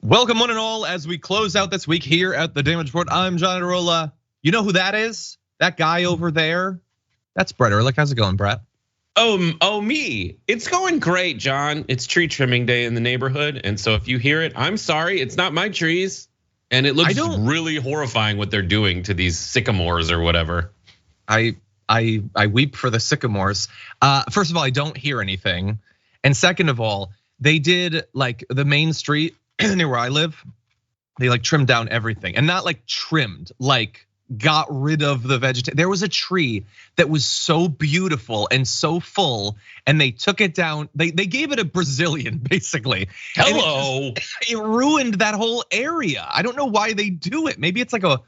Welcome one and all as we close out this week here at the Damage Report. I'm John Iadarola. You know who that is? That guy over there? That's Brett Erlich. How's it going, Brett? Oh, me. It's going great, John. It's tree trimming day in the neighborhood. And so if you hear it, I'm sorry, it's not my trees. And it looks really horrifying what they're doing to these sycamores or whatever. I weep for the sycamores. First of all, I don't hear anything. And second of all, they did like the main street near where I live. They like trimmed down everything, and not like trimmed, like got rid of the vegetation. There was a tree that was so beautiful and so full, and they took it down. They gave it a Brazilian, basically. Hello. It ruined that whole area. I don't know why they do it. Maybe it's like a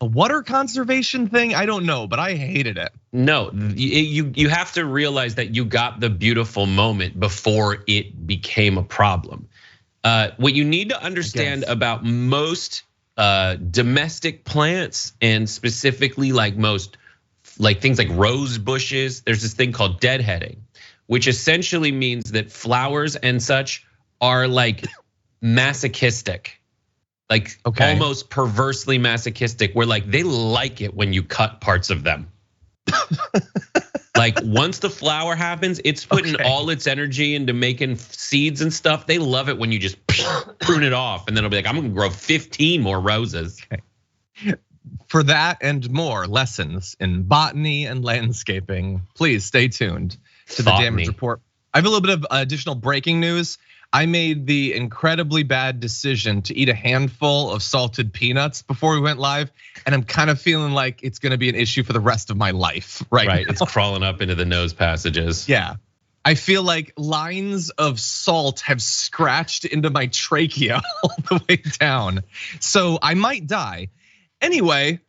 water conservation thing. I don't know, but I hated it. No, you have to realize that you got the beautiful moment before it became a problem. What you need to understand about most domestic plants, and specifically like most like things like rose bushes, there's this thing called deadheading, which essentially means that flowers and such are like masochistic, like almost perversely masochistic, where like they like it when you cut parts of them. Like once the flower happens, it's putting all its energy into making seeds and stuff. They love it when you just prune it off, and then it'll be like, I'm gonna grow 15 more roses. For that and more lessons in botany and landscaping, please stay tuned to the Damage Report. I have a little bit of additional breaking news. I made the incredibly bad decision to eat a handful of salted peanuts before we went live, and I'm kind of feeling like it's gonna be an issue for the rest of my life, right? Right, it's crawling up into the nose passages. Yeah, I feel like lines of salt have scratched into my trachea all the way down, so I might die. Anyway,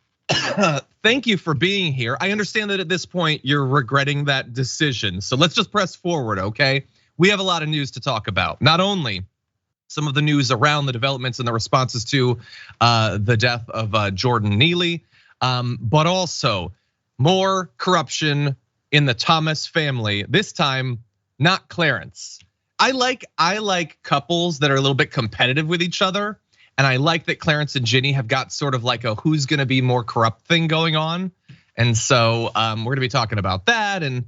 thank you for being here. I understand that at this point you're regretting that decision, so let's just press forward, okay? We have a lot of news to talk about. Not only some of the news around the developments and the responses to the death of Jordan Neely, but also more corruption in the Thomas family. This time, not Clarence. I like couples that are a little bit competitive with each other, and I like that Clarence and Ginni have got sort of like a who's gonna be more corrupt thing going on. And so we're gonna be talking about that, and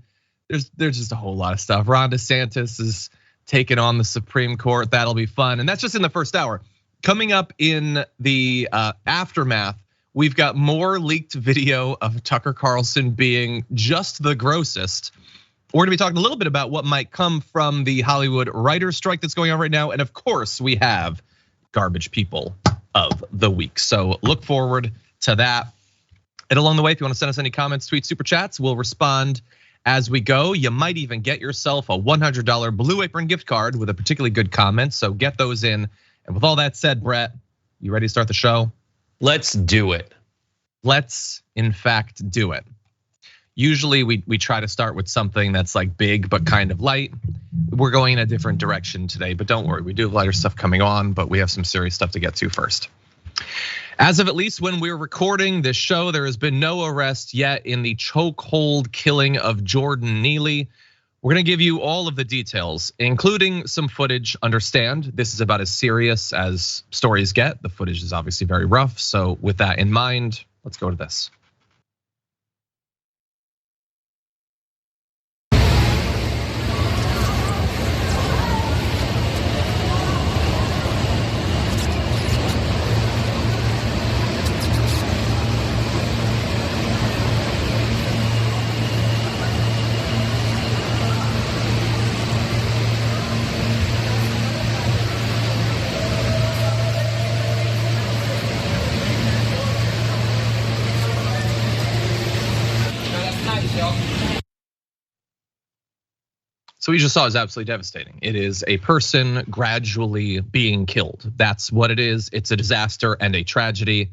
there's just a whole lot of stuff. Ron Desantis is taking on the Supreme Court. That'll be fun. And that's just in the first hour. Coming up in the aftermath, we've got more leaked video of Tucker Carlson being just the grossest. We're gonna be talking a little bit about what might come from the Hollywood writers' strike that's going on right now. And of course, we have garbage people of the week. So look forward to that. And along the way, if you wanna send us any comments, tweets, super chats, we'll respond as we go. You might even get yourself a $100 Blue Apron gift card with a particularly good comment, so get those in. And with all that said, Brett, you ready to start the show? Let's do it. Let's in fact do it. Usually we try to start with something that's like big but kind of light. We're going in a different direction today, but don't worry, we do have lighter stuff coming on, but we have some serious stuff to get to first. As of at least when we're recording this show, there has been no arrest yet in the chokehold killing of Jordan Neely. We're gonna give you all of the details, including some footage. Understand, this is about as serious as stories get. The footage is obviously very rough, so with that in mind, let's go to this. So what you just saw is absolutely devastating. It is a person gradually being killed. That's what it is. It's a disaster and a tragedy.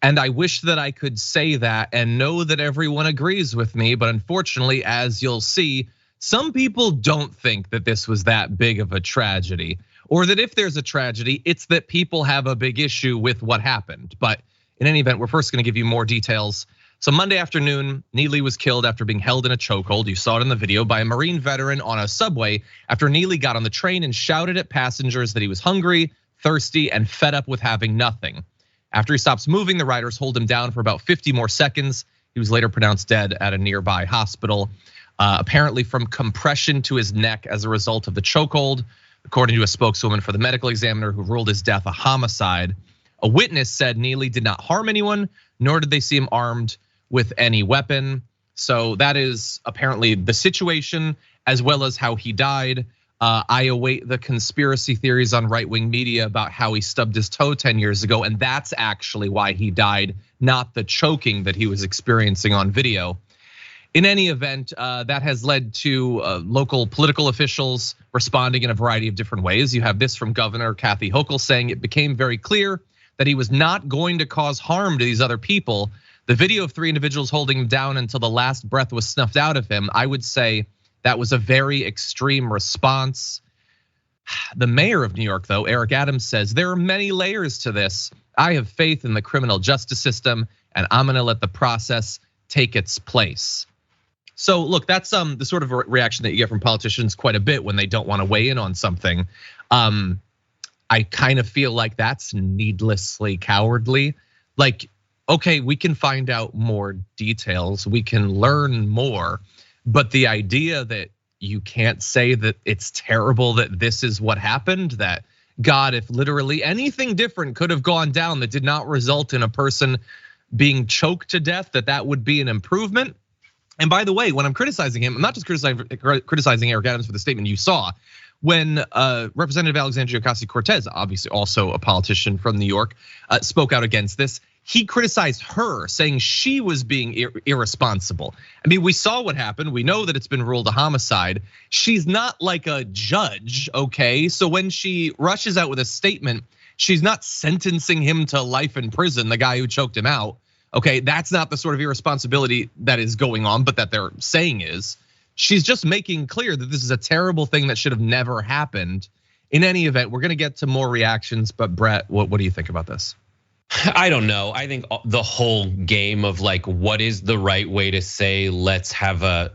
And I wish that I could say that and know that everyone agrees with me, but unfortunately, as you'll see, some people don't think that this was that big of a tragedy, or that if there's a tragedy, it's that people have a big issue with what happened. But in any event, we're first gonna give you more details. So Monday afternoon, Neely was killed after being held in a chokehold. You saw it in the video by a Marine veteran on a subway after Neely got on the train and shouted at passengers that he was hungry, thirsty, and fed up with having nothing. After he stops moving, the riders hold him down for about 50 more seconds. He was later pronounced dead at a nearby hospital, apparently from compression to his neck as a result of the chokehold, according to a spokeswoman for the medical examiner who ruled his death a homicide. A witness said Neely did not harm anyone, nor did they see him armed with any weapon. So that is apparently the situation, as well as how he died. I await the conspiracy theories on right-wing media about how he stubbed his toe 10 years ago, and that's actually why he died, not the choking that he was experiencing on video. In any event, that has led to local political officials responding in a variety of different ways. You have this from Governor Kathy Hochul saying it became very clear that he was not going to cause harm to these other people. The video of 3 individuals holding him down until the last breath was snuffed out of him, I would say that was a very extreme response. The mayor of New York, though, Eric Adams, says there are many layers to this. I have faith in the criminal justice system, and I'm gonna let the process take its place. So look, that's the sort of reaction that you get from politicians quite a bit when they don't want to weigh in on something. I kind of feel like that's needlessly cowardly. Like, okay, we can find out more details, we can learn more, but the idea that you can't say that it's terrible that this is what happened, that God, if literally anything different could have gone down that did not result in a person being choked to death, that would be an improvement. And by the way, when I'm criticizing him, I'm not just criticizing Eric Adams for the statement you saw. When Representative Alexandria Ocasio-Cortez, obviously also a politician from New York, spoke out against this, he criticized her, saying she was being irresponsible. I mean, we saw what happened. We know that it's been ruled a homicide. She's not like a judge, okay? So when she rushes out with a statement, she's not sentencing him to life in prison, the guy who choked him out. Okay, that's not the sort of irresponsibility that is going on, but that they're saying is. She's just making clear that this is a terrible thing that should have never happened. In any event, we're gonna get to more reactions, but Brett, what do you think about this? I don't know. I think the whole game of like, what is the right way to say, let's have a,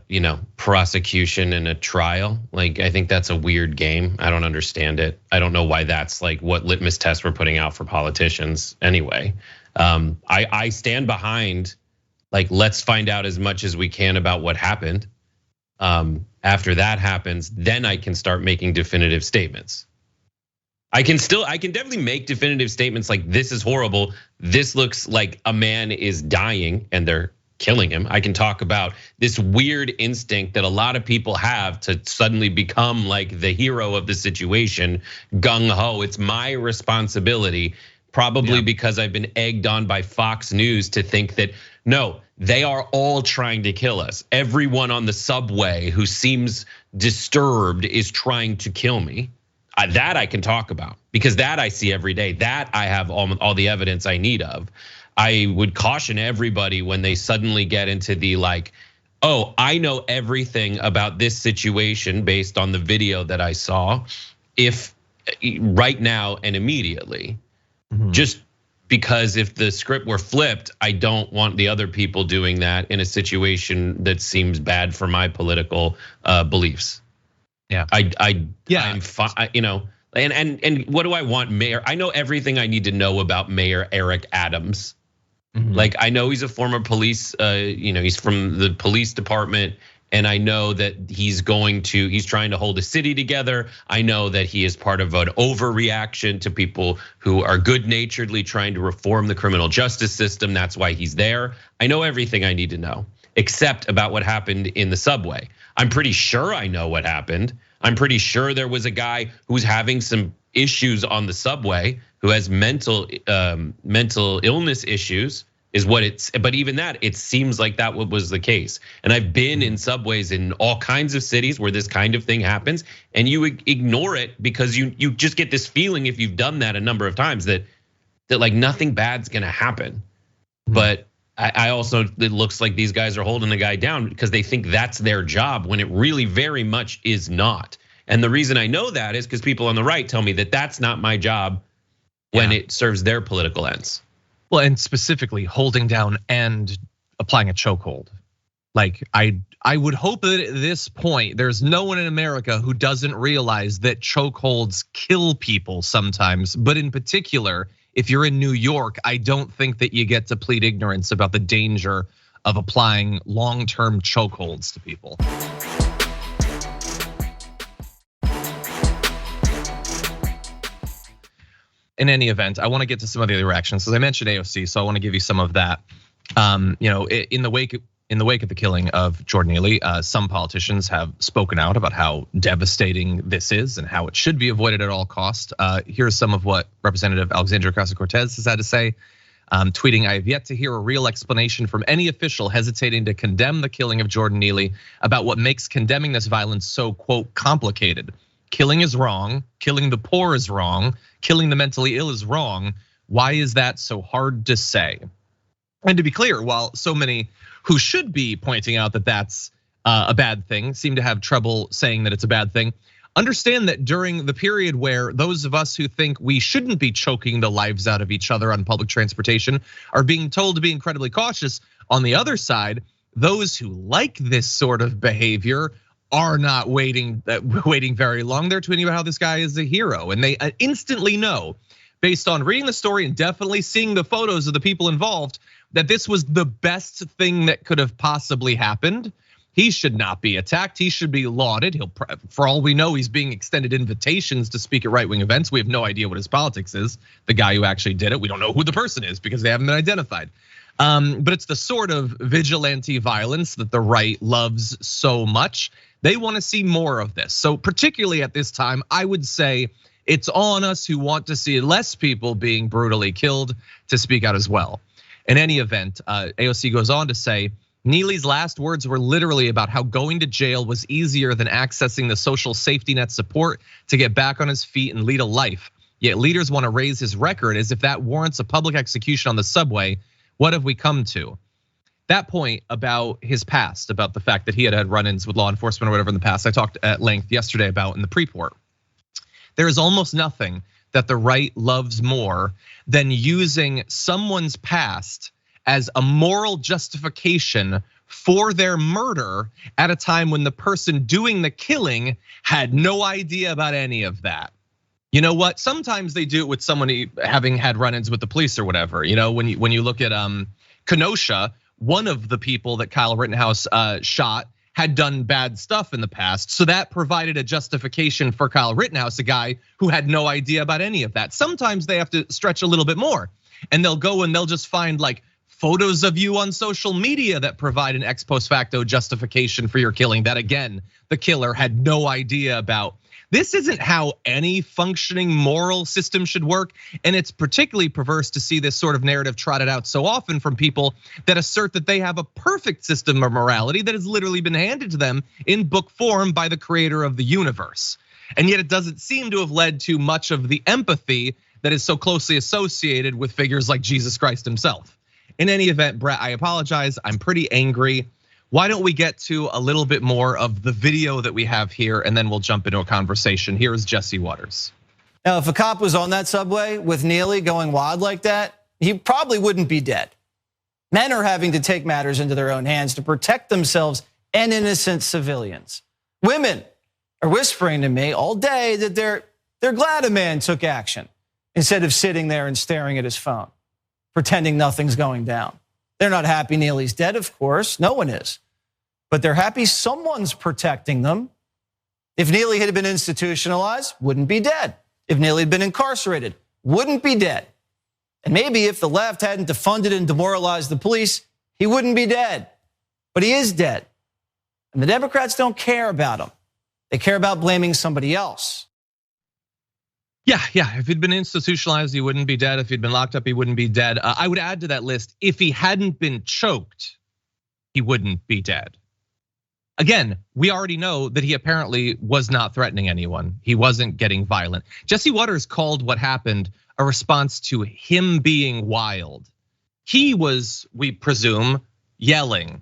prosecution and a trial. Like, I think that's a weird game. I don't understand it. I don't know why that's like what litmus tests we're putting out for politicians anyway. I stand behind, like, let's find out as much as we can about what happened. After that happens, then I can start making definitive statements. I can definitely make definitive statements like, this is horrible. This looks like a man is dying and they're killing him. I can talk about this weird instinct that a lot of people have to suddenly become like the hero of the situation, gung ho. It's my responsibility, probably because I've been egged on by Fox News to think that, no, they are all trying to kill us. Everyone on the subway who seems disturbed is trying to kill me. That I can talk about, because that I see every day. That I have all the evidence I need of. I would caution everybody when they suddenly get into the like, oh, I know everything about this situation based on the video that I saw. If right now and immediately, just because if the script were flipped, I don't want the other people doing that in a situation that seems bad for my political beliefs. Yeah, I'm fine, and what do I want, Mayor? I know everything I need to know about Mayor Eric Adams. Like, I know he's a former police, he's from the police department, and I know that he's trying to hold a city together. I know that he is part of an overreaction to people who are good-naturedly trying to reform the criminal justice system. That's why he's there. I know everything I need to know, except about what happened in the subway. I'm pretty sure I know what happened. I'm pretty sure there was a guy who's having some issues on the subway, who has mental illness issues, is what it's. But even that, it seems like that was the case. And I've been in subways in all kinds of cities where this kind of thing happens, and you ignore it because you just get this feeling, if you've done that a number of times, that like nothing bad's gonna happen. But I also, it looks like these guys are holding the guy down because they think that's their job, when it really very much is not. And the reason I know that is because people on the right tell me that that's not my job when it serves their political ends. Well, and specifically holding down and applying a chokehold. Like I would hope that at this point, there's no one in America who doesn't realize that chokeholds kill people sometimes. But in particular, if you're in New York, I don't think that you get to plead ignorance about the danger of applying long-term chokeholds to people. In any event, I want to get to some of the other reactions. As I mentioned AOC, so I want to give you some of that. In the wake of the killing of Jordan Neely, some politicians have spoken out about how devastating this is and how it should be avoided at all costs. Here's some of what Representative Alexandria Ocasio-Cortez has had to say. Tweeting, I have yet to hear a real explanation from any official hesitating to condemn the killing of Jordan Neely about what makes condemning this violence so, quote, complicated. Killing is wrong, killing the poor is wrong, killing the mentally ill is wrong. Why is that so hard to say? And to be clear, while so many who should be pointing out that that's a bad thing seem to have trouble saying that it's a bad thing, understand that during the period where those of us who think we shouldn't be choking the lives out of each other on public transportation are being told to be incredibly cautious, on the other side, those who like this sort of behavior are not waiting very long. They're tweeting about how this guy is a hero, and they instantly know, based on reading the story and definitely seeing the photos of the people involved, that this was the best thing that could have possibly happened. He should not be attacked. He should be lauded. For all we know, he's being extended invitations to speak at right-wing events. We have no idea what his politics is. The guy who actually did it, we don't know who the person is because they haven't been identified. But it's the sort of vigilante violence that the right loves so much. They want to see more of this. So particularly at this time, I would say it's on us who want to see less people being brutally killed to speak out as well. In any event, AOC goes on to say, Neely's last words were literally about how going to jail was easier than accessing the social safety net support to get back on his feet and lead a life. Yet leaders want to raise his record as if that warrants a public execution on the subway. What have we come to? That point about his past, about the fact that he had run-ins with law enforcement or whatever in the past, I talked at length yesterday about in the pre-port. There is almost nothing that the right loves more than using someone's past as a moral justification for their murder at a time when the person doing the killing had no idea about any of that. You know what? Sometimes they do it with someone having had run-ins with the police or whatever. You know, when you look at Kenosha, one of the people that Kyle Rittenhouse shot had done bad stuff in the past. So that provided a justification for Kyle Rittenhouse, a guy who had no idea about any of that. Sometimes they have to stretch a little bit more, and they'll go and they'll just find like photos of you on social media that provide an ex post facto justification for your killing that, again, the killer had no idea about. This isn't how any functioning moral system should work. And it's particularly perverse to see this sort of narrative trotted out so often from people that assert that they have a perfect system of morality that has literally been handed to them in book form by the creator of the universe. And yet it doesn't seem to have led to much of the empathy that is so closely associated with figures like Jesus Christ himself. In any event, Brett, I apologize. I'm pretty angry. Why don't we get to a little bit more of the video that we have here, and then we'll jump into a conversation. Here is Jesse Waters. Now, if a cop was on that subway with Neely going wild like that, he probably wouldn't be dead. Men are having to take matters into their own hands to protect themselves and innocent civilians. Women are whispering to me all day that they're glad a man took action instead of sitting there and staring at his phone, pretending nothing's going down. They're not happy Neely's dead, of course. No one is. But they're happy someone's protecting them. If Neely had been institutionalized, wouldn't be dead. If Neely had been incarcerated, wouldn't be dead. And maybe if the left hadn't defunded and demoralized the police, he wouldn't be dead. But he is dead. And the Democrats don't care about him. They care about blaming somebody else. Yeah. If he'd been institutionalized, he wouldn't be dead. If he'd been locked up, he wouldn't be dead. I would add to that list, if he hadn't been choked, he wouldn't be dead. Again, we already know that he apparently was not threatening anyone. He wasn't getting violent. Jesse Waters called what happened a response to him being wild. He was, we presume, yelling.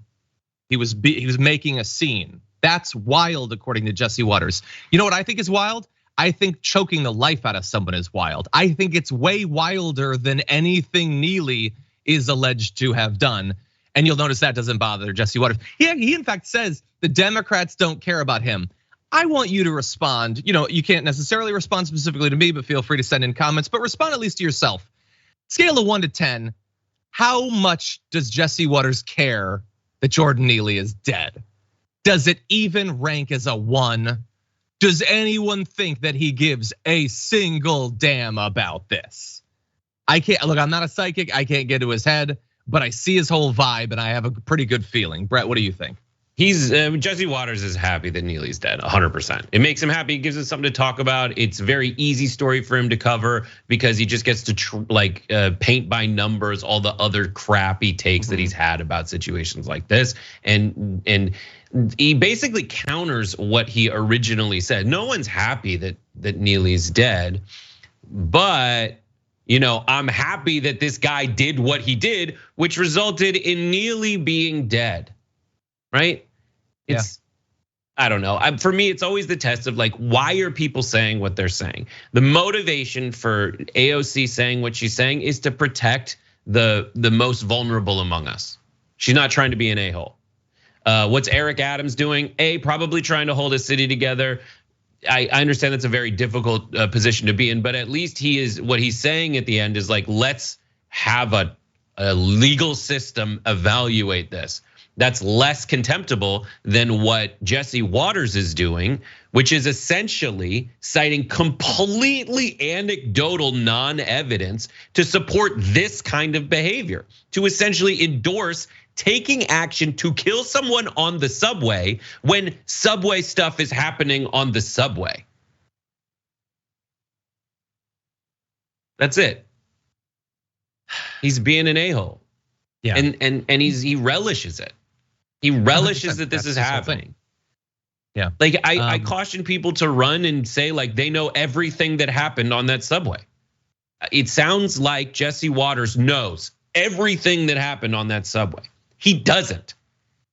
He was making a scene. That's wild, according to Jesse Waters. You know what I think is wild? I think choking the life out of someone is wild. I think it's way wilder than anything Neely is alleged to have done. And you'll notice that doesn't bother Jesse Waters. He in fact says the Democrats don't care about him. I want you to respond. You can't necessarily respond specifically to me, but feel free to send in comments, but respond at least to yourself. Scale of 1 to 10, how much does Jesse Waters care that Jordan Neely is dead? Does it even rank as a 1? Does anyone think that he gives a single damn about this? I can't, look, I'm not a psychic, I can't get to his head, but I see his whole vibe and I have a pretty good feeling. Brett, what do you think? Jesse Waters is happy that Neely's dead, 100%. It makes him happy, it gives us something to talk about. It's a very easy story for him to cover because he just gets to paint by numbers all the other crappy takes that he's had about situations like this. And he basically counters what he originally said. No one's happy that Neely's dead, but I'm happy that this guy did what he did, which resulted in Neely being dead, right? I don't know. For me, it's always the test of why are people saying what they're saying? The motivation for AOC saying what she's saying is to protect the most vulnerable among us. She's not trying to be an a-hole. What's Eric Adams doing? Probably trying to hold a city together. I understand that's a very difficult position to be in, but at least what he's saying at the end is let's have a legal system evaluate this. That's less contemptible than what Jesse Waters is doing, which is essentially citing completely anecdotal non-evidence to support this kind of behavior, to essentially endorse taking action to kill someone on the subway when subway stuff is happening on the subway. That's it. He's being an a-hole. Yeah. And he relishes it. He relishes that this is happening. Yeah. I caution people to run and say they know everything that happened on that subway. It sounds like Jesse Waters knows everything that happened on that subway. He doesn't.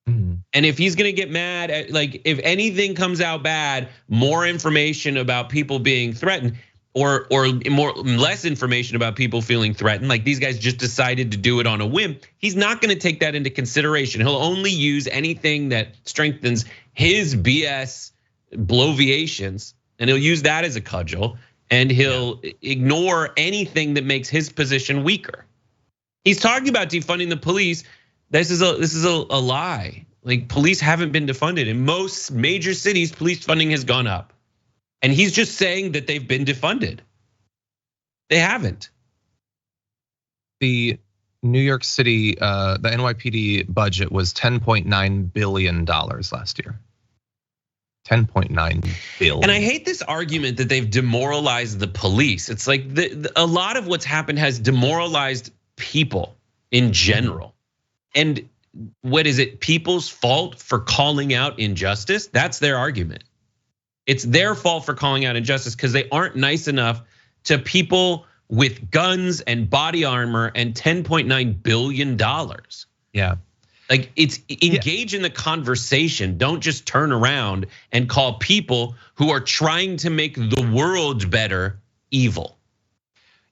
And if he's gonna get mad at if anything comes out bad, more information about people being threatened, or less information about people feeling threatened, these guys just decided to do it on a whim, he's not gonna take that into consideration. He'll only use anything that strengthens his BS bloviations, and he'll use that as a cudgel, and he'll ignore anything that makes his position weaker. He's talking about defunding the police. This is a lie. Police haven't been defunded. In most major cities, police funding has gone up. And he's just saying that they've been defunded. They haven't. The New York City, the NYPD budget was $10.9 billion last year. 10.9 billion. And I hate this argument that they've demoralized the police. It's a lot of what's happened has demoralized people in general. And what is it? People's fault for calling out injustice? That's their argument. It's their fault for calling out injustice because they aren't nice enough to people with guns and body armor and $10.9 billion. Yeah. It's engage in the conversation. Don't just turn around and call people who are trying to make the world better evil.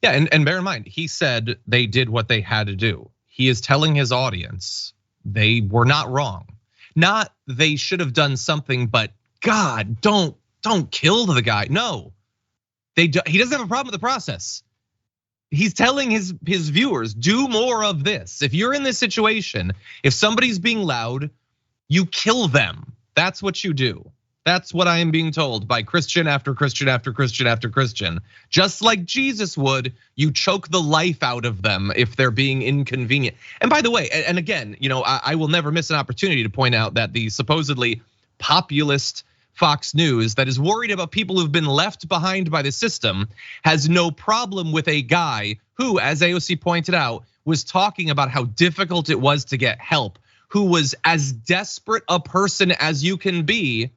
Yeah, and bear in mind, he said they did what they had to do. He is telling his audience they were not wrong. Not they should have done something, but God, don't kill the guy. No, he doesn't have a problem with the process. He's telling his viewers, do more of this. If you're in this situation, if somebody's being loud, you kill them. That's what you do. That's what I am being told by Christian after Christian after Christian after Christian. Just like Jesus would, you choke the life out of them if they're being inconvenient. And by the way, and again, I will never miss an opportunity to point out that the supposedly populist Fox News that is worried about people who've been left behind by the system has no problem with a guy who, as AOC pointed out, was talking about how difficult it was to get help, who was as desperate a person as you can be,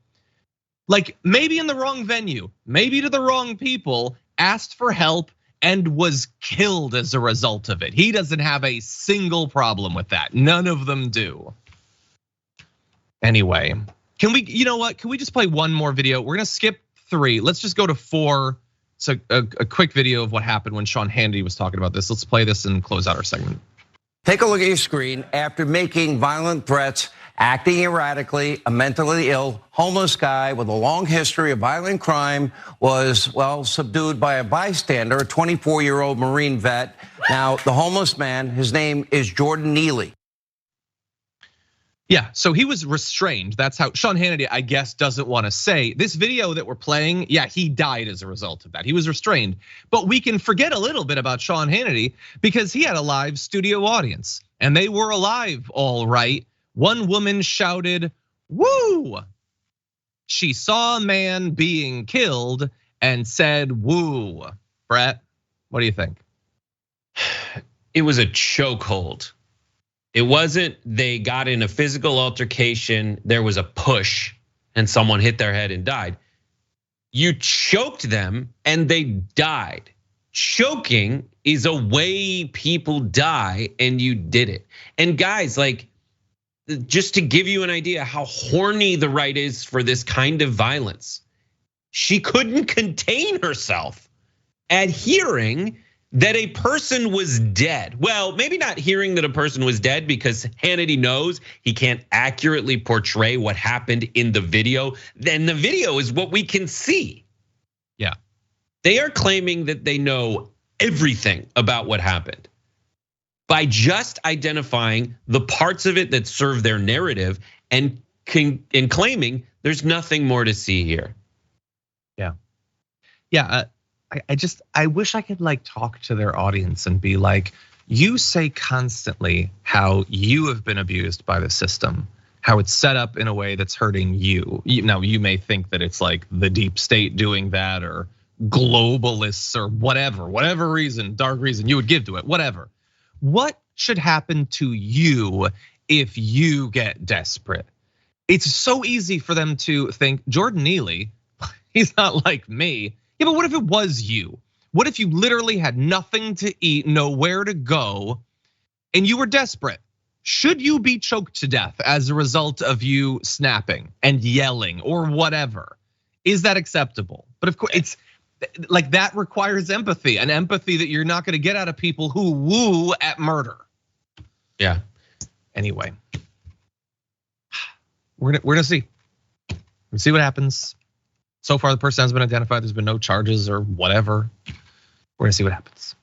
maybe in the wrong venue, maybe to the wrong people, asked for help and was killed as a result of it. He doesn't have a single problem with that. None of them do. Anyway, can we, Can we just play one more video? We're gonna skip 3. Let's just go to 4. So a quick video of what happened when Sean Hannity was talking about this. Let's play this and close out our segment. Take a look at your screen. After making violent threats, acting erratically, a mentally ill, homeless guy with a long history of violent crime was, well, subdued by a bystander, a 24-year-old Marine vet. Now, the homeless man, his name is Jordan Neely. Yeah, so he was restrained. That's how Sean Hannity, I guess, doesn't want to say. This video that we're playing, yeah, he died as a result of that. He was restrained. But we can forget a little bit about Sean Hannity because he had a live studio audience and they were alive, all right. One woman shouted, "Woo!" She saw a man being killed and said, "Woo." Brett, what do you think? It was a chokehold. It wasn't they got in a physical altercation, there was a push and someone hit their head and died. You choked them and they died. Choking is a way people die and you did it. And guys, like, just to give you an idea how horny the right is for this kind of violence, she couldn't contain herself at hearing that a person was dead. Well, maybe not hearing that a person was dead because Hannity knows he can't accurately portray what happened in the video. Then the video is what we can see. Yeah. They are claiming that they know everything about what happened by just identifying the parts of it that serve their narrative and claiming there's nothing more to see here. Yeah. Yeah. I wish I could like talk to their audience and be like, you say constantly how you have been abused by the system, how it's set up in a way that's hurting you. Now you may think that it's like the deep state doing that or globalists or whatever reason, dark reason you would give to it, whatever. What should happen to you if you get desperate? It's so easy for them to think Jordan Neely, he's not like me. Yeah, but what if it was you? What if you literally had nothing to eat, nowhere to go, and you were desperate? Should you be choked to death as a result of you snapping and yelling or whatever? Is that acceptable? But of course, it's like that requires empathy, an empathy that you're not gonna get out of people who woo at murder. Yeah. Anyway, we're gonna see. We'll see what happens. So far, the person hasn't been identified. There's been no charges or whatever. We're gonna see what happens.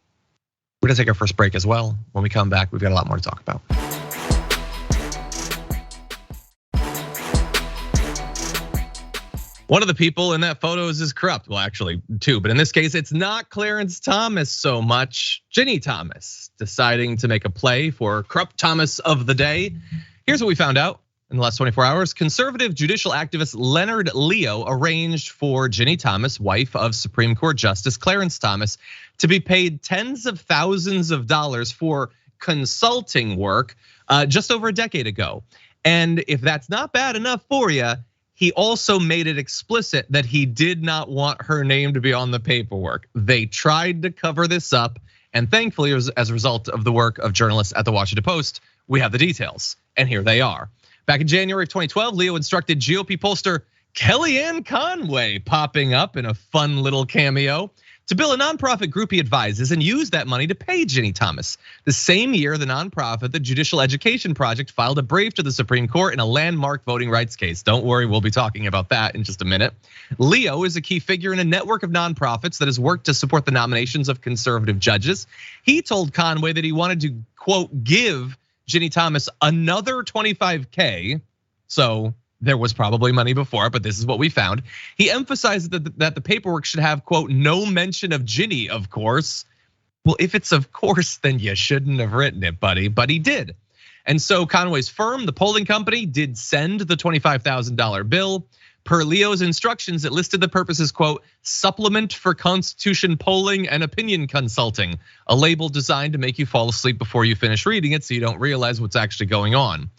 We're gonna take our first break as well. When we come back, we've got a lot more to talk about. One of the people in that photo is corrupt. Well, actually two, but in this case, it's not Clarence Thomas so much. Ginni Thomas deciding to make a play for Corrupt Thomas of the Day. Here's what we found out. In the last 24 hours, conservative judicial activist Leonard Leo arranged for Ginni Thomas, wife of Supreme Court Justice Clarence Thomas, to be paid tens of thousands of dollars for consulting work just over a decade ago. And if that's not bad enough for you, he also made it explicit that he did not want her name to be on the paperwork. They tried to cover this up, and thankfully, as a result of the work of journalists at the Washington Post, we have the details, and here they are. Back in January of 2012, Leo instructed GOP pollster Kellyanne Conway, popping up in a fun little cameo, to build a nonprofit group he advises and use that money to pay Ginni Thomas. The same year, the nonprofit, the Judicial Education Project, filed a brief to the Supreme Court in a landmark voting rights case. Don't worry, we'll be talking about that in just a minute. Leo is a key figure in a network of nonprofits that has worked to support the nominations of conservative judges. He told Conway that he wanted to, quote, give Ginni Thomas another $25K. So there was probably money before, but this is what we found. He emphasized that the paperwork should have, quote, no mention of Ginni, of course. Well, if it's of course, then you shouldn't have written it, buddy, but he did. And so Conway's firm, the polling company, did send the $25,000 bill. Per Leo's instructions, it listed the purpose as, quote, supplement for Constitution polling and opinion consulting, a label designed to make you fall asleep before you finish reading it so you don't realize what's actually going on.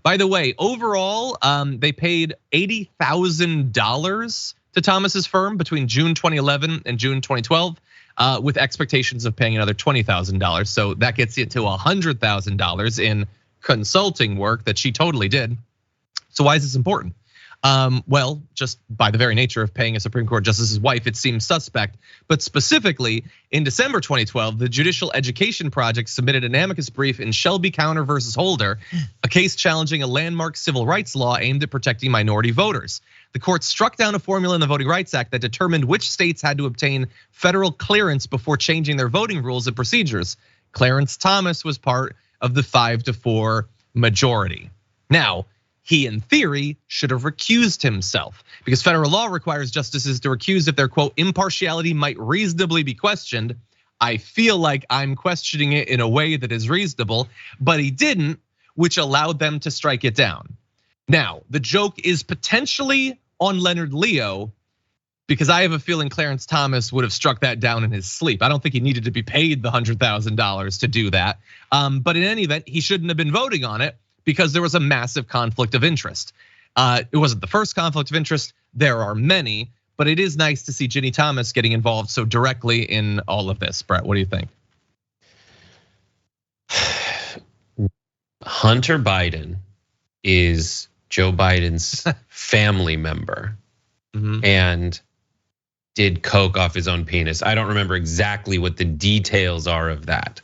By the way, overall, they paid $80,000 to Thomas's firm between June 2011 and June 2012, with expectations of paying another $20,000. So that gets you to $100,000 in consulting work that she totally did. So why is this important? Well, just by the very nature of paying a Supreme Court justice's wife, it seems suspect. But specifically, in December 2012, the Judicial Education Project submitted an amicus brief in Shelby Counter versus Holder, a case challenging a landmark civil rights law aimed at protecting minority voters. The court struck down a formula in the Voting Rights Act that determined which states had to obtain federal clearance before changing their voting rules and procedures. Clarence Thomas was part of the 5-4 majority. Now, he, in theory, should have recused himself because federal law requires justices to recuse if their, quote, impartiality might reasonably be questioned. I feel like I'm questioning it in a way that is reasonable, but he didn't, which allowed them to strike it down. Now, the joke is potentially on Leonard Leo because I have a feeling Clarence Thomas would have struck that down in his sleep. I don't think he needed to be paid the $100,000 to do that. But in any event, he shouldn't have been voting on it because there was a massive conflict of interest. It wasn't the first conflict of interest, there are many, but it is nice to see Ginni Thomas getting involved so directly in all of this. Brett, what do you think? Hunter Biden is Joe Biden's family member and did coke off his own penis. I don't remember exactly what the details are of that,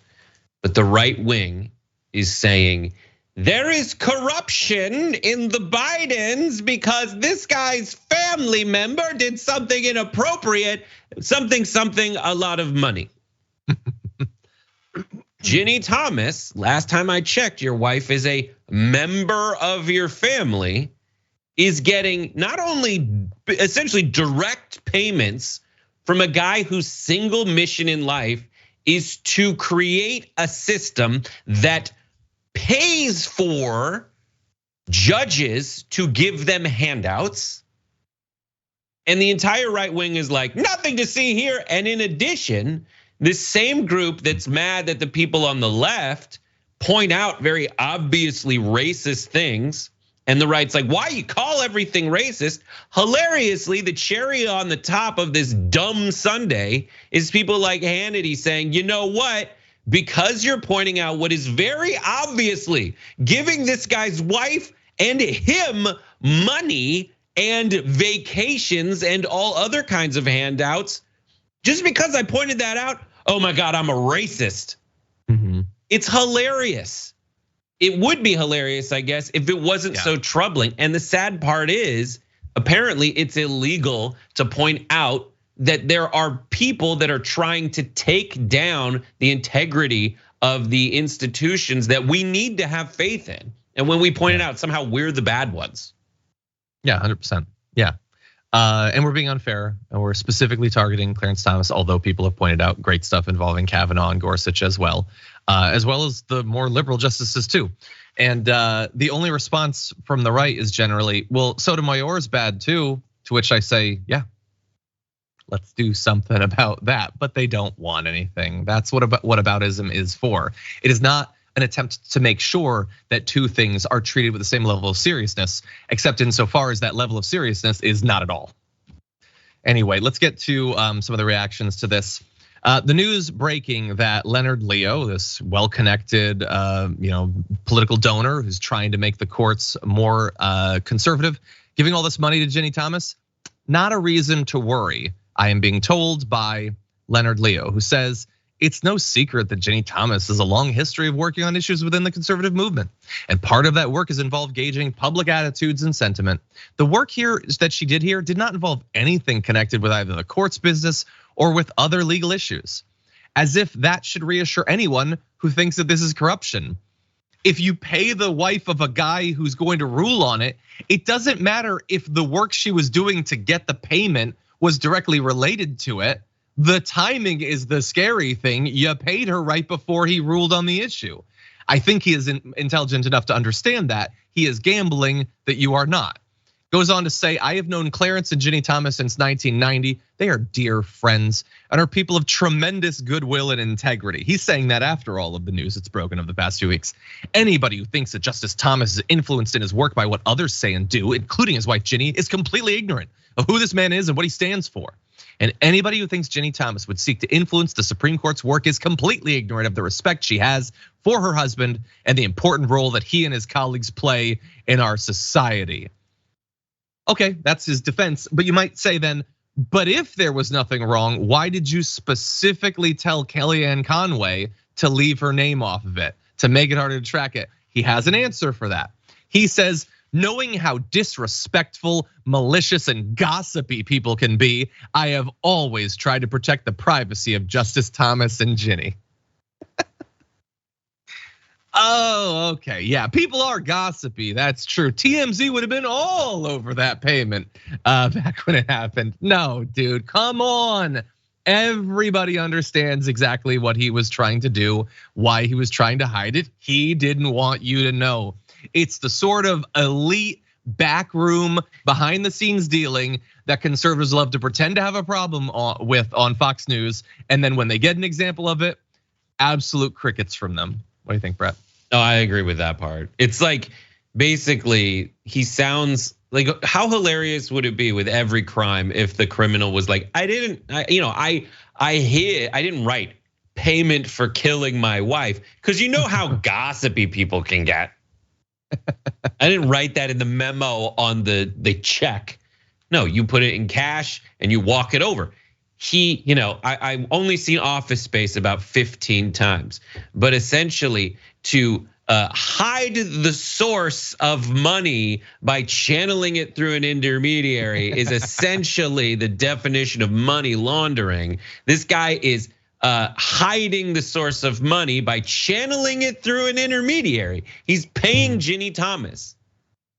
but the right wing is saying, there is corruption in the Bidens because this guy's family member did something inappropriate, something, a lot of money. Ginni Thomas, last time I checked, your wife is a member of your family, is getting not only essentially direct payments from a guy whose single mission in life is to create a system that pays for judges to give them handouts. And the entire right wing is like, nothing to see here. And in addition, this same group that's mad that the people on the left point out very obviously racist things, and the right's like, why you call everything racist? Hilariously, the cherry on the top of this dumb Sunday is people like Hannity saying, you know what? Because you're pointing out what is very obviously giving this guy's wife and him money and vacations and all other kinds of handouts, just because I pointed that out, oh my God, I'm a racist. It's hilarious. It would be hilarious, I guess, if it wasn't so troubling. And the sad part is, apparently it's illegal to point out that there are people that are trying to take down the integrity of the institutions that we need to have faith in. And when we point it out, somehow we're the bad ones. Yeah, 100%. Yeah. And we're being unfair, and we're specifically targeting Clarence Thomas, although people have pointed out great stuff involving Kavanaugh and Gorsuch as well as the more liberal justices too. And the only response from the right is generally, well, Sotomayor's bad too, to which I say, yeah, let's do something about that. But they don't want anything. That's what whataboutism is for. It is not an attempt to make sure that two things are treated with the same level of seriousness, except insofar as that level of seriousness is not at all. Anyway, let's get to some of the reactions to this. The news breaking that Leonard Leo, this well-connected, political donor who's trying to make the courts more conservative, giving all this money to Ginni Thomas, not a reason to worry. I am being told by Leonard Leo, who says, it's no secret that Ginni Thomas has a long history of working on issues within the conservative movement. And part of that work has involved gauging public attitudes and sentiment. The work here that she did here did not involve anything connected with either the court's business or with other legal issues. As if that should reassure anyone who thinks that this is corruption. If you pay the wife of a guy who's going to rule on it, it doesn't matter if the work she was doing to get the payment was directly related to it. The timing is the scary thing. You paid her right before he ruled on the issue. I think he is intelligent enough to understand that. He is gambling that you are not. Goes on to say, I have known Clarence and Ginni Thomas since 1990. They are dear friends and are people of tremendous goodwill and integrity. He's saying that after all of the news that's broken of the past few weeks. Anybody who thinks that Justice Thomas is influenced in his work by what others say and do, including his wife Ginni, is completely ignorant of who this man is and what he stands for. And anybody who thinks Ginni Thomas would seek to influence the Supreme Court's work is completely ignorant of the respect she has for her husband and the important role that he and his colleagues play in our society. Okay, that's his defense. But you might say then, but if there was nothing wrong, why did you specifically tell Kellyanne Conway to leave her name off of it, to make it harder to track it? He has an answer for that. He says, knowing how disrespectful, malicious, and gossipy people can be, I have always tried to protect the privacy of Justice Thomas and Ginni. Oh, okay, yeah, people are gossipy, that's true. TMZ would have been all over that payment back when it happened. No, dude, come on. Everybody understands exactly what he was trying to do, why he was trying to hide it. He didn't want you to know. It's the sort of elite backroom, behind the scenes dealing that conservatives love to pretend to have a problem with on Fox News. And then when they get an example of it, absolute crickets from them. What do you think, Brett? No, I agree with that part. It's like, basically, he sounds like, how hilarious would it be with every crime if the criminal was like, I didn't write payment for killing my wife, because you know how gossipy people can get. I didn't write that in the memo on the check. No, you put it in cash and you walk it over. I've only seen Office Space about 15 times, but essentially to hide the source of money by channeling it through an intermediary is essentially the definition of money laundering. This guy is hiding the source of money by channeling it through an intermediary. He's paying Ginni Thomas.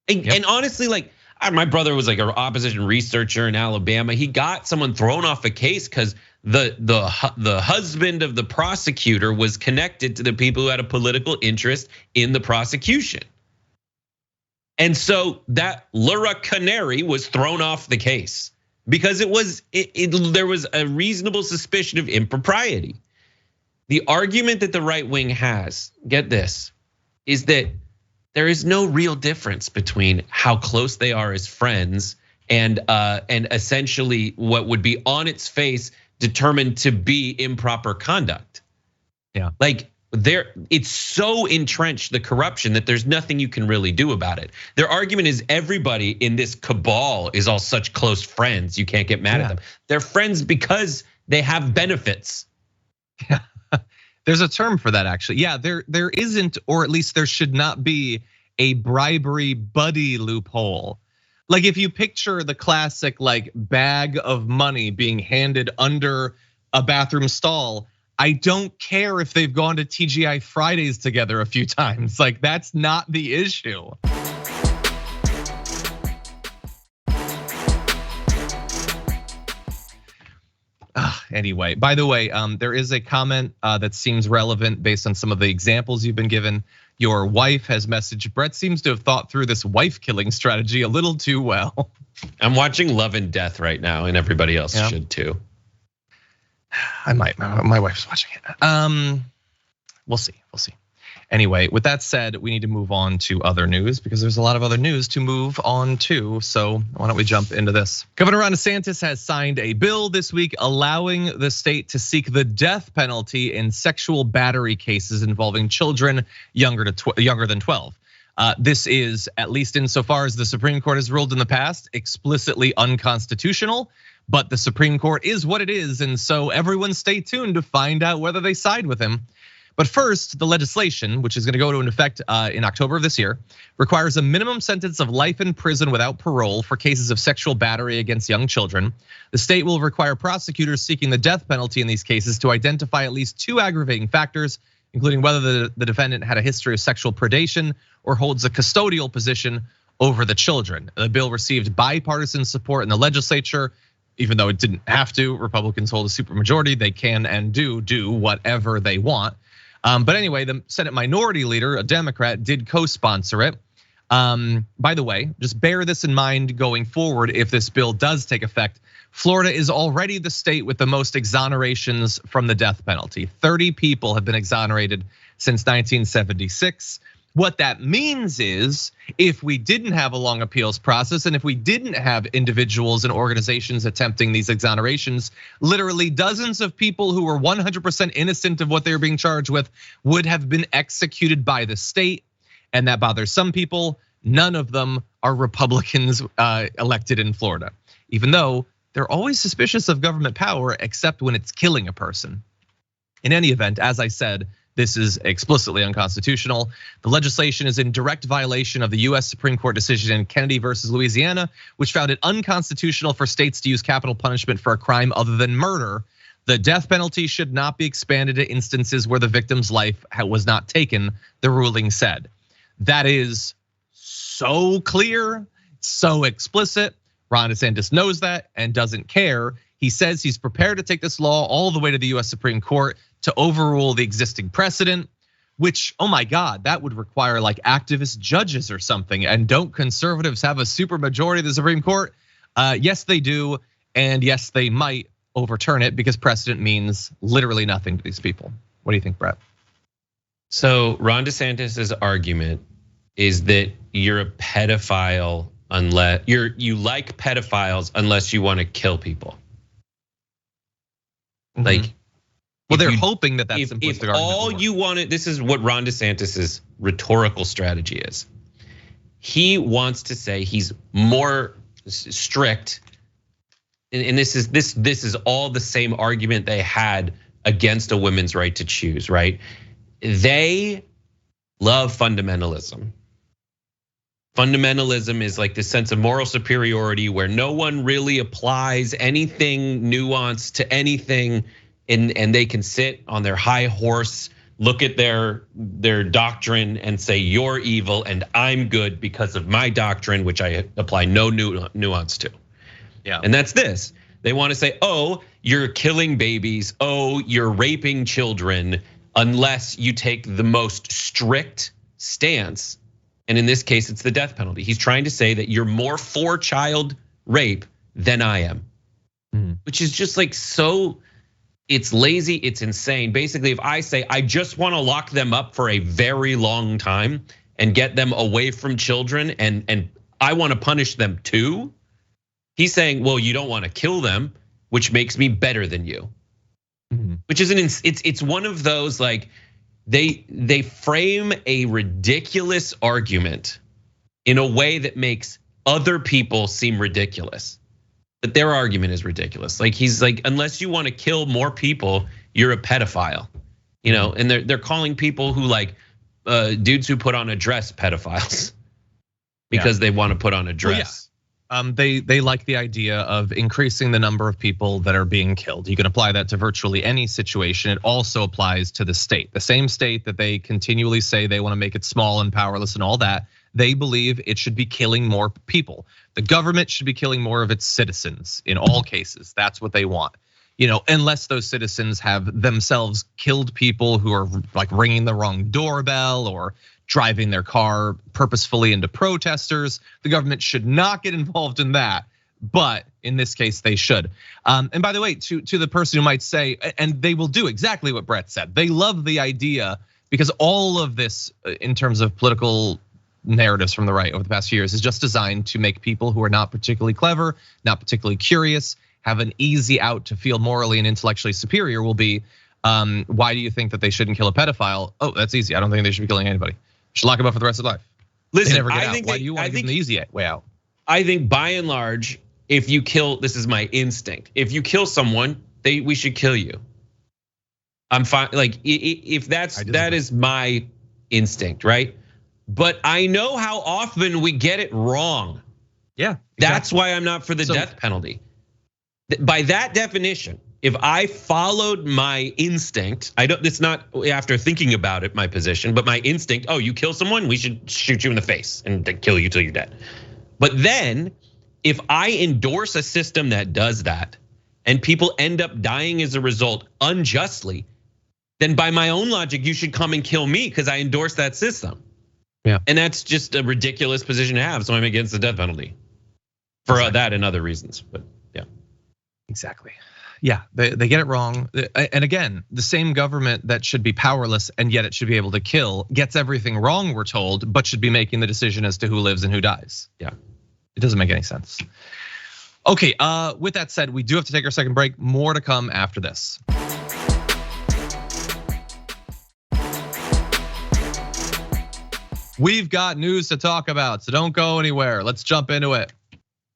And honestly, like, my brother was like an opposition researcher in Alabama. He got someone thrown off a case because the husband of the prosecutor was connected to the people who had a political interest in the prosecution. And so that Laura Canary was thrown off the case because there was a reasonable suspicion of impropriety. The argument that the right wing has, get this, is that there is no real difference between how close they are as friends and essentially what would be on its face determined to be improper conduct. Yeah, like it's so entrenched, the corruption, that there's nothing you can really do about it. Their argument is everybody in this cabal is all such close friends, you can't get mad at them. They're friends because they have benefits. Yeah. There's a term for that, actually. Yeah, there isn't, or at least there should not be, a bribery buddy loophole. Like, if you picture the classic like bag of money being handed under a bathroom stall, I don't care if they've gone to TGI Fridays together a few times. Like, that's not the issue. Anyway, by the way, there is a comment that seems relevant based on some of the examples you've been given. Your wife has messaged, Brett seems to have thought through this wife killing strategy a little too well. I'm watching Love and Death right now, and everybody else should too. I might, my wife's watching it. We'll see. Anyway, with that said, we need to move on to other news because there's a lot of other news to move on to. So why don't we jump into this? Governor Ron Desantis has signed a bill this week allowing the state to seek the death penalty in sexual battery cases involving children younger than 12. This is, at least insofar as the Supreme Court has ruled in the past, explicitly unconstitutional. But the Supreme Court is what it is, and so everyone stay tuned to find out whether they side with him. But first, the legislation, which is going to go into effect in October of this year, requires a minimum sentence of life in prison without parole for cases of sexual battery against young children. The state will require prosecutors seeking the death penalty in these cases to identify at least 2 aggravating factors, including whether the defendant had a history of sexual predation or holds a custodial position over the children. The bill received bipartisan support in the legislature. Even though it didn't have to, Republicans hold a supermajority. They can and do whatever they want. But anyway, the Senate Minority Leader, a Democrat, did co-sponsor it. By the way, just bear this in mind going forward if this bill does take effect. Florida is already the state with the most exonerations from the death penalty. 30 people have been exonerated since 1976. What that means is if we didn't have a long appeals process and if we didn't have individuals and organizations attempting these exonerations, literally dozens of people who were 100% innocent of what they were being charged with would have been executed by the state. And that bothers some people. none of them are Republicans elected in Florida, even though they're always suspicious of government power, except when it's killing a person. In any event, as I said, this is explicitly unconstitutional. The legislation is in direct violation of the US Supreme Court decision in Kennedy versus Louisiana, which found it unconstitutional for states to use capital punishment for a crime other than murder. The death penalty should not be expanded to instances where the victim's life was not taken, the ruling said. That is so clear, so explicit. Ron DeSantis knows that and doesn't care. He says he's prepared to take this law all the way to the US Supreme Court to overrule the existing precedent, which, oh my God, that would require like activist judges or something. And don't conservatives have a super majority of the Supreme Court? Yes, they do. And yes, they might overturn it because precedent means literally nothing to these people. What do you think, Brett? So Ron DeSantis's argument is that you're a pedophile unless you like pedophiles unless you want to kill people. Like, well, they're hoping that that's simplistic if all you wanted, this is what Ron DeSantis's rhetorical strategy is. He wants to say he's more strict, and this is all the same argument they had against a women's right to choose, right? They love fundamentalism. Fundamentalism is like the sense of moral superiority where no one really applies anything nuanced to anything, and they can sit on their high horse, look at their doctrine and say you're evil and I'm good because of my doctrine, which I apply no nuance to. Yeah. And that's this. They want to say, oh, you're killing babies, oh, you're raping children, unless you take the most strict stance. And in this case, it's the death penalty. He's trying to say that you're more for child rape than I am, which is just like so, it's lazy, it's insane. Basically, if I say I just want to lock them up for a very long time and get them away from children, and I want to punish them too, he's saying, well, you don't want to kill them, which makes me better than you. Which is it's one of those like, they frame a ridiculous argument in a way that makes other people seem ridiculous. But their argument is ridiculous. Like he's like, unless you want to kill more people, you're a pedophile. And they're calling people who like dudes who put on a dress pedophiles because they want to put on a dress. Well, they like the idea of increasing the number of people that are being killed. You can apply that to virtually any situation. It also applies to the state. The same state that they continually say they want to make it small and powerless and all that, they believe it should be killing more people. The government should be killing more of its citizens in all cases. That's what they want. Unless those citizens have themselves killed people who are like ringing the wrong doorbell or driving their car purposefully into protesters. The government should not get involved in that, but in this case they should. And by the way, to the person who might say, and they will do exactly what Brett said. They love the idea because all of this in terms of political narratives from the right over the past few years is just designed to make people who are not particularly clever, not particularly curious, have an easy out to feel morally and intellectually superior will be, why do you think that they shouldn't kill a pedophile? Oh, that's easy. I don't think they should be killing anybody. Should lock him up for the rest of their life. Listen, they never get out. Why do you want to give them the easy way out? I think by and large, if you kill, this is my instinct. If you kill someone, we should kill you. I'm fine. Like if that is my instinct, right? But I know how often we get it wrong. Yeah, exactly. That's why I'm not for the death penalty. By that definition, if I followed my instinct, it's not after thinking about it, my position, but my instinct, oh, you kill someone, we should shoot you in the face and kill you till you're dead. But then if I endorse a system that does that and people end up dying as a result unjustly, then by my own logic, you should come and kill me because I endorse that system. Yeah. And that's just a ridiculous position to have. So I'm against the death penalty for that and other reasons, but yeah. Exactly. Yeah, they get it wrong. And again, the same government that should be powerless and yet it should be able to kill gets everything wrong, we're told, but should be making the decision as to who lives and who dies. Yeah, it doesn't make any sense. Okay, with that said, we do have to take our second break. More to come after this. We've got news to talk about, so don't go anywhere. Let's jump into it.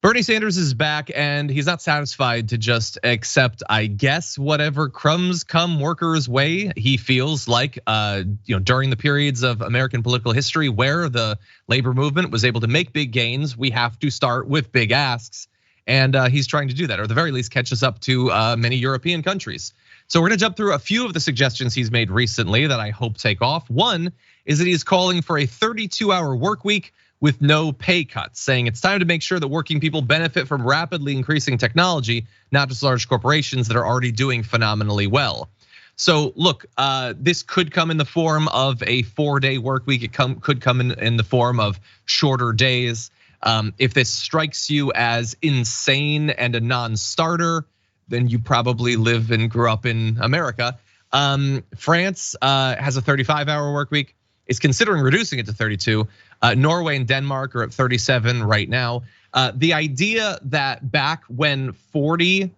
Bernie Sanders is back, and he's not satisfied to just accept, I guess, whatever crumbs come workers' way. He feels like, during the periods of American political history where the labor movement was able to make big gains, we have to start with big asks. And he's trying to do that, or at the very least catch us up to many European countries. So we're gonna jump through a few of the suggestions he's made recently that I hope take off. One is that he's calling for a 32-hour work week with no pay cuts, saying it's time to make sure that working people benefit from rapidly increasing technology, not just large corporations that are already doing phenomenally well. So look, this could come in the form of a 4-day work week. It could come in the form of shorter days. If this strikes you as insane and a non-starter, then you probably live and grew up in America. France has a 35-hour work week. Is considering reducing it to 32. Norway and Denmark are at 37 right now. The idea that back when 40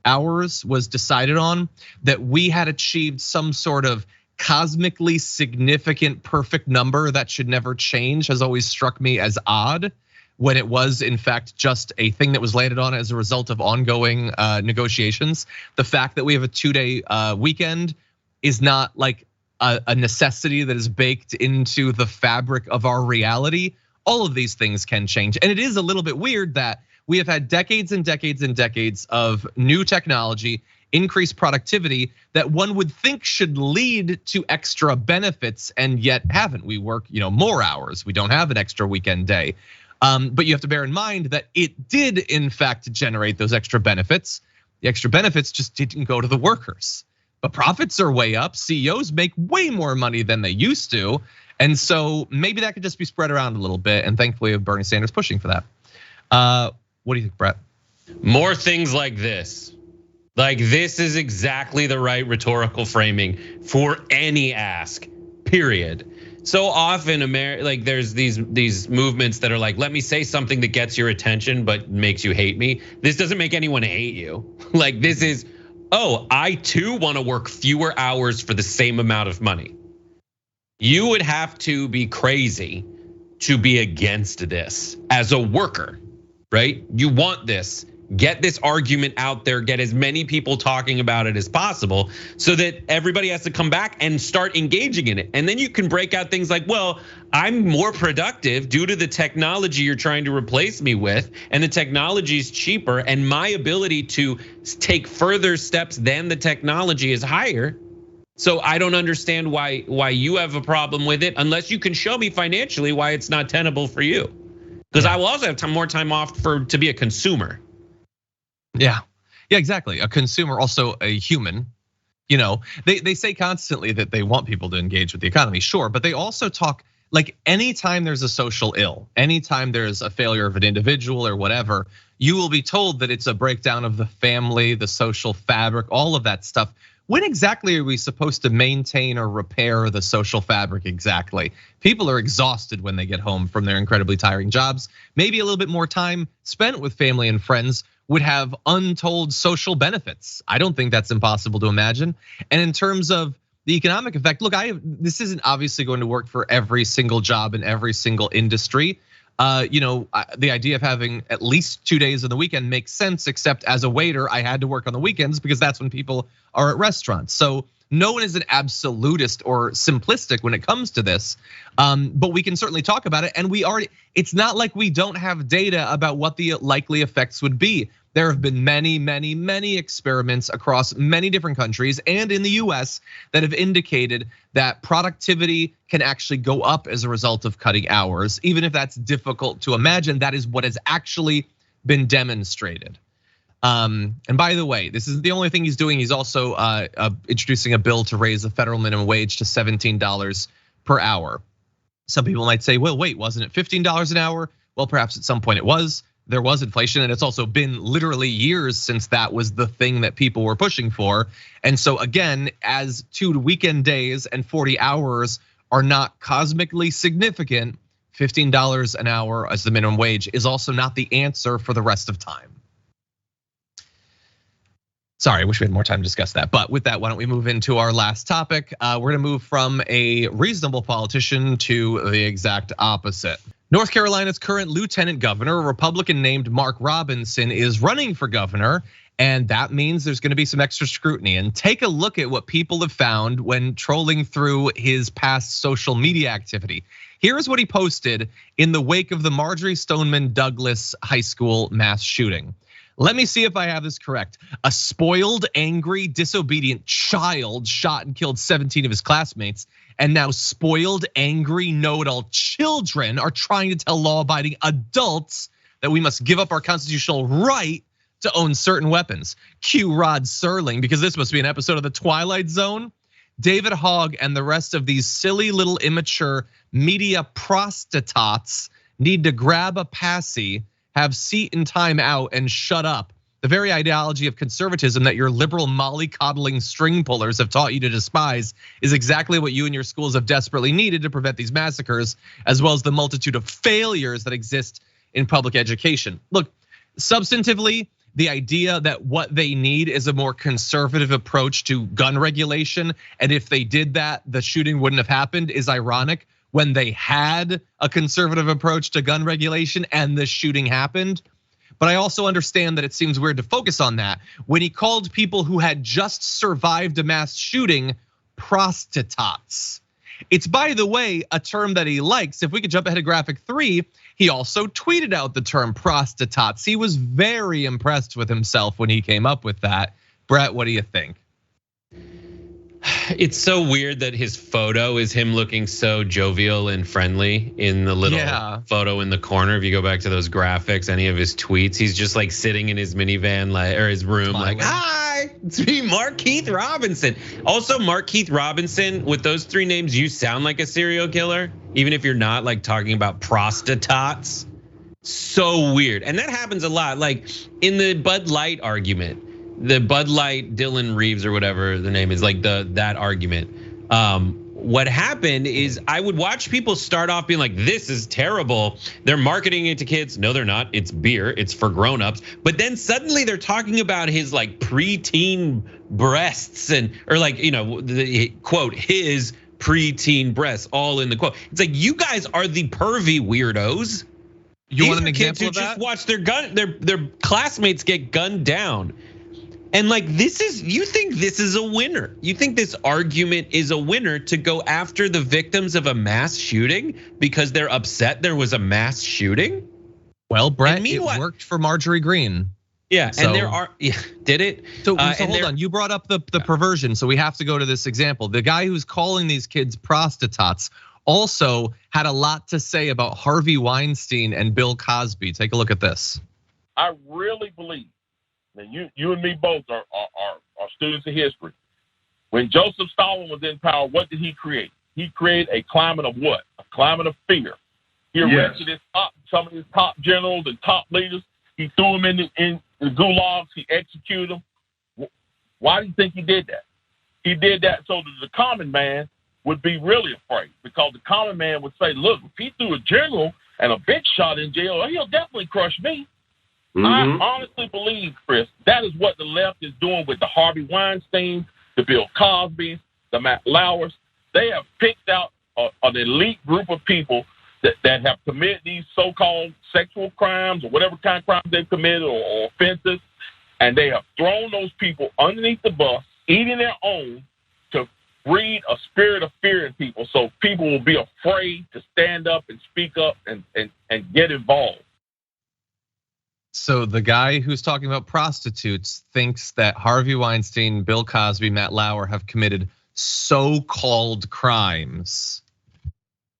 hours was decided on, that we had achieved some sort of cosmically significant perfect number that should never change has always struck me as odd, when it was in fact just a thing that was landed on as a result of ongoing negotiations. The fact that we have a 2-day weekend is not like a necessity that is baked into the fabric of our reality. All of these things can change. And it is a little bit weird that we have had decades and decades and decades of new technology, increased productivity that one would think should lead to extra benefits, and yet haven't. We work, more hours. We don't have an extra weekend day. But you have to bear in mind that it did in fact generate those extra benefits. The extra benefits just didn't go to the workers. But profits are way up. CEOs make way more money than they used to. And so maybe that could just be spread around a little bit. And thankfully, Bernie Sanders pushing for that. What do you think, Brett? More things like this. Like this is exactly the right rhetorical framing for any ask, period. So often, there's these movements that are like, let me say something that gets your attention but makes you hate me. This doesn't make anyone hate you. Like this is, oh, I too want to work fewer hours for the same amount of money. You would have to be crazy to be against this as a worker, right? You want this. Get this argument out there, get as many people talking about it as possible so that everybody has to come back and start engaging in it. And then you can break out things like, well, I'm more productive due to the technology you're trying to replace me with, and the technology is cheaper, and my ability to take further steps than the technology is higher. So I don't understand why you have a problem with it unless you can show me financially why it's not tenable for you. Because I will also have more time off to be a consumer. Yeah, exactly. A consumer, also a human. They say constantly that they want people to engage with the economy, sure, but they also talk like anytime there's a social ill, anytime there's a failure of an individual or whatever, you will be told that it's a breakdown of the family, the social fabric, all of that stuff. When exactly are we supposed to maintain or repair the social fabric exactly? People are exhausted when they get home from their incredibly tiring jobs. Maybe a little bit more time spent with family and friends would have untold social benefits. I don't think that's impossible to imagine. And in terms of the economic effect, look, this isn't obviously going to work for every single job in every single industry. The idea of having at least 2 days of the weekend makes sense, except as a waiter, I had to work on the weekends because that's when people are at restaurants. So no one is an absolutist or simplistic when it comes to this, but we can certainly talk about it. And it's not like we don't have data about what the likely effects would be. There have been many experiments across many different countries and in the US that have indicated that productivity can actually go up as a result of cutting hours. Even if that's difficult to imagine, that is what has actually been demonstrated. And by the way, this isn't the only thing he's doing. He's also introducing a bill to raise the federal minimum wage to $17 per hour. Some people might say, well, wait, wasn't it $15 an hour? Well, perhaps at some point it was. There was inflation, and it's also been literally years since that was the thing that people were pushing for. And so again, as 2 weekend days and 40 hours are not cosmically significant, $15 an hour as the minimum wage is also not the answer for the rest of time. Sorry, I wish we had more time to discuss that. But with that, why don't we move into our last topic? We're gonna move from a reasonable politician to the exact opposite. North Carolina's current lieutenant governor, a Republican named Mark Robinson, is running for governor. And that means there's gonna be some extra scrutiny. And take a look at what people have found when trolling through his past social media activity. Here's what he posted in the wake of the Marjorie Stoneman Douglas High School mass shooting. Let me see if I have this correct. A spoiled, angry, disobedient child shot and killed 17 of his classmates. And now spoiled, angry, know-it-all children are trying to tell law-abiding adults that we must give up our constitutional right to own certain weapons. Cue Rod Serling, because this must be an episode of The Twilight Zone. David Hogg and the rest of these silly little immature media prostitutes need to grab a passy, have seat and time out, and shut up. The very ideology of conservatism that your liberal mollycoddling string pullers have taught you to despise is exactly what you and your schools have desperately needed to prevent these massacres, as well as the multitude of failures that exist in public education. Look, substantively, the idea that what they need is a more conservative approach to gun regulation, and if they did that, the shooting wouldn't have happened, is ironic when they had a conservative approach to gun regulation and the shooting happened. But I also understand that it seems weird to focus on that when he called people who had just survived a mass shooting prostitutes. It's, by the way, a term that he likes. If we could jump ahead to graphic 3, he also tweeted out the term prostitutes. He was very impressed with himself when he came up with that. Brett, what do you think? It's so weird that his photo is him looking so jovial and friendly in the little photo in the corner. If you go back to those graphics, any of his tweets, he's just like sitting in his minivan or his room like, hi, it's me, Mark Keith Robinson. Also, Mark Keith Robinson, with those 3 names, you sound like a serial killer, even if you're not like talking about prostitutes. So weird. And that happens a lot. Like in the Bud Light argument, the Bud Light Dylan Reeves or whatever the name is, like that argument. What happened is I would watch people start off being like, this is terrible. They're marketing it to kids. No, they're not. It's beer. It's for grown-ups. But then suddenly they're talking about his like preteen breasts or like, the quote, his preteen breasts, all in the quote. It's like, you guys are the pervy weirdos. You want an example of that? Just watch their classmates get gunned down. And like you think this is a winner? You think this argument is a winner to go after the victims of a mass shooting because they're upset there was a mass shooting? Well, Brett, it worked for Marjorie Greene. Yeah, so, and did it? So hold on, you brought up the perversion, so we have to go to this example. The guy who's calling these kids prostitutes also had a lot to say about Harvey Weinstein and Bill Cosby. Take a look at this. I really believe. And you and me both are students of history. When Joseph Stalin was in power, what did he create? He created a climate of what? A climate of fear. He arrested some of his top generals and top leaders. He threw them in the gulags. He executed them. Why do you think he did that? He did that so that the common man would be really afraid, because the common man would say, look, if he threw a general and a big shot in jail, he'll definitely crush me. I honestly believe, Chris, that is what the left is doing with the Harvey Weinstein, the Bill Cosbys, the Matt Lauers. They have picked out an elite group of people that have committed these so-called sexual crimes or whatever kind of crimes they've committed or offenses, and they have thrown those people underneath the bus, eating their own, to breed a spirit of fear in people, so people will be afraid to stand up and speak up and get involved. So the guy who's talking about prostitutes thinks that Harvey Weinstein, Bill Cosby, Matt Lauer have committed so-called crimes.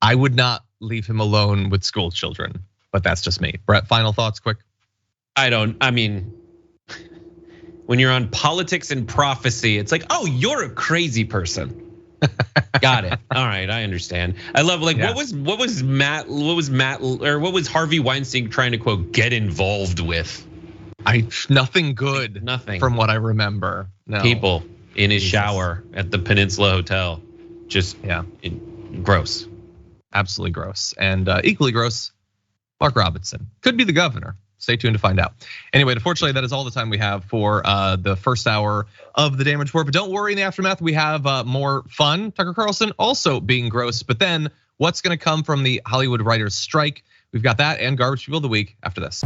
I would not leave him alone with school children, but that's just me. Brett, final thoughts, quick. I mean, when you're on Politics and Prophecy, it's like, oh, you're a crazy person. Got it. All right, I understand. I love what was Harvey Weinstein trying to quote get involved with? Nothing good. Nothing from what I remember. No. People in his shower at the Peninsula Hotel. Just gross. Absolutely gross. And equally gross, Mark Robinson could be the governor. Stay tuned to find out. Anyway, unfortunately, that is all the time we have for the first hour of the Damage Report. But don't worry, in the aftermath, we have more fun. Tucker Carlson also being gross. But then what's going to come from the Hollywood writers' strike? We've got that and Garbage People of the Week after this.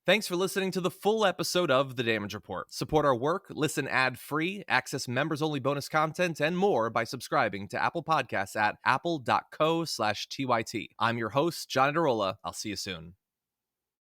Thanks for listening to the full episode of The Damage Report. Support our work, listen ad-free, access members-only bonus content, and more by subscribing to Apple Podcasts at apple.co/TYT. I'm your host, John Iadarola. I'll see you soon.